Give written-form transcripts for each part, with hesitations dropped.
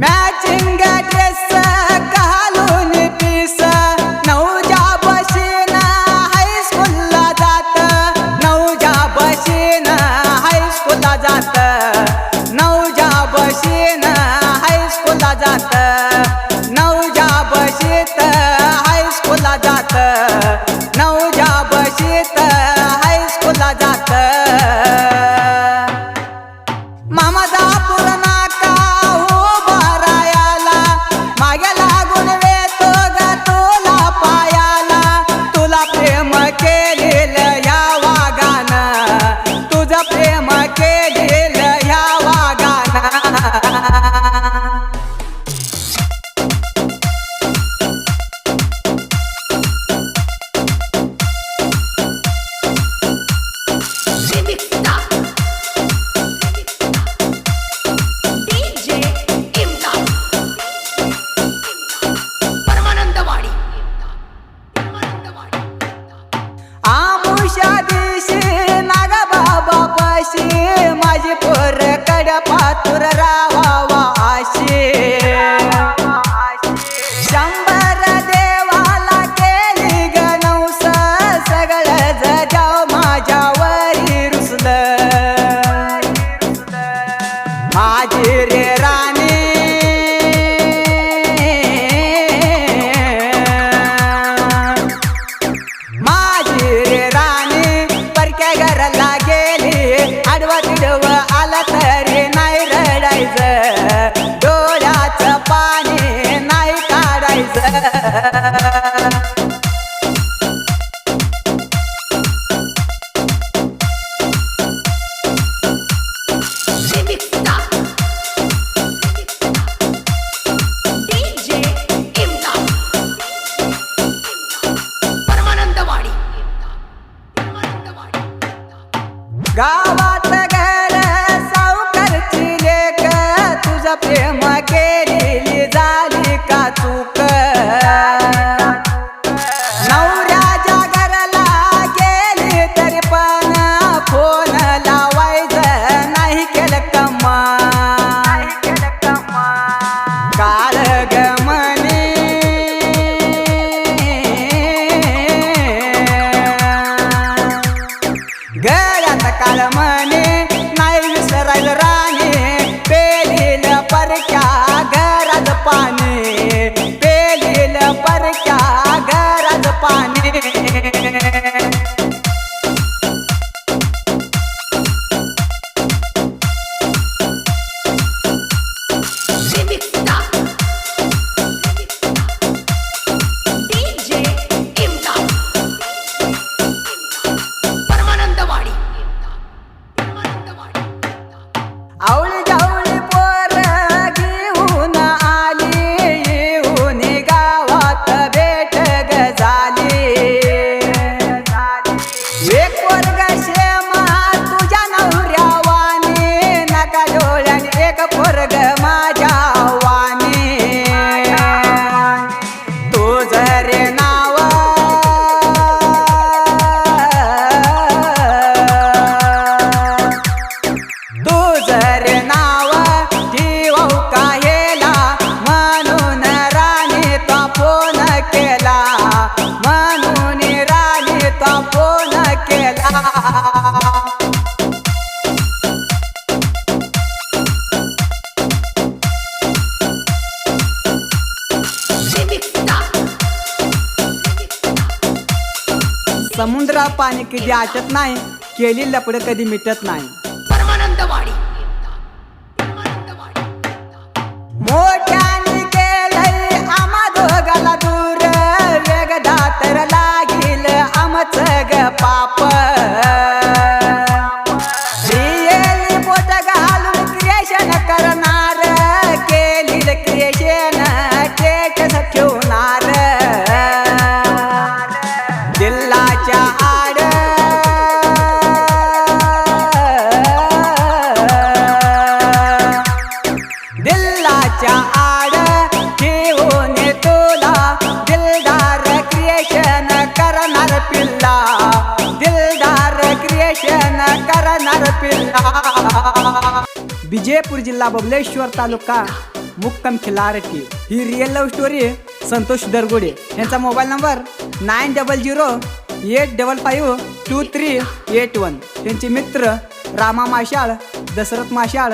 Matching dress घालून piece नवजा बशीन हायस्कूलला जात नवजा बशीन हायस्कूलला जात नवजा बशीन हायस्कूलला जात नवजा बशीत हायस्कूलला जात नवजा बशीत हायस्कूलला जात मामादा पुरणा माझी पोर कड्या पातूर रावावा आशी 100 देवाला केली गणौस सगळं जगाव माझ्यावरी रुसलं माझी रे राणी माझी रे राणी परक्या घराला गेली आडवा तिडवा आला तरी नाही रडायचं डोळ्याचं पाणी नाही काढायचं गावात घर सावकारची लेक तुझं प्रेम केलेली झाली का चूक नवऱ्याच्या घराला गेली तरी पण फोन लावायचं नाही केलं कम्मा काळ ग म्हणे काल म्हणे नाही विसरायला राणी पेलील परक्या घरात पाणी पेलील परक्या घरात पाणी आवळी जावळी पोर घेऊन आली येऊन गावात भेट ग झाली एक पोरग शेमा तुझ्या नवऱ्यावानी नका डोळ्याने एक पोरग माझ्या वाणी तुझं रे नाव तुझं नाव जीवाऊ काहेला म्हणून राणी तो फोन केला म्हणून राणी तो फोन केला समुद्रा पाणी कधी आटत नाही केली लपड कधी मिटत नाही मोठ्याने केलंय आम्हा दोघाला दूर वेगदा तर लागील आमचं ग पाप रिअली बोट घालून क्रिएशन करणार केली क्रिएशन टेटस ठेवणार दिल्लाच्या आड विजयपूर जिल्हा बबलेश्वर तालुका मुक्काम खिलारटी. ही रिअल लव्ह स्टोरी संतोष दरगुडे यांचा मोबाईल नंबर 9008552381. त्यांचे मित्र रामा माशाळ, दशरथ माशाळ,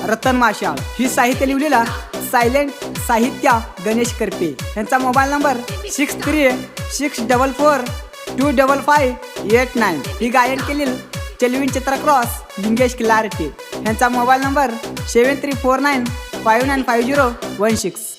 रतन माशाळ. ही साहित्य लिहिलेला सायलेंट साहित्य गणेश करपे यांचा मोबाईल नंबर 6364425589. ही गायन केलेली चलविन चित्र क्रॉस लिंगेश खिलारटे यांचा मोबाईल नंबर 7349595016.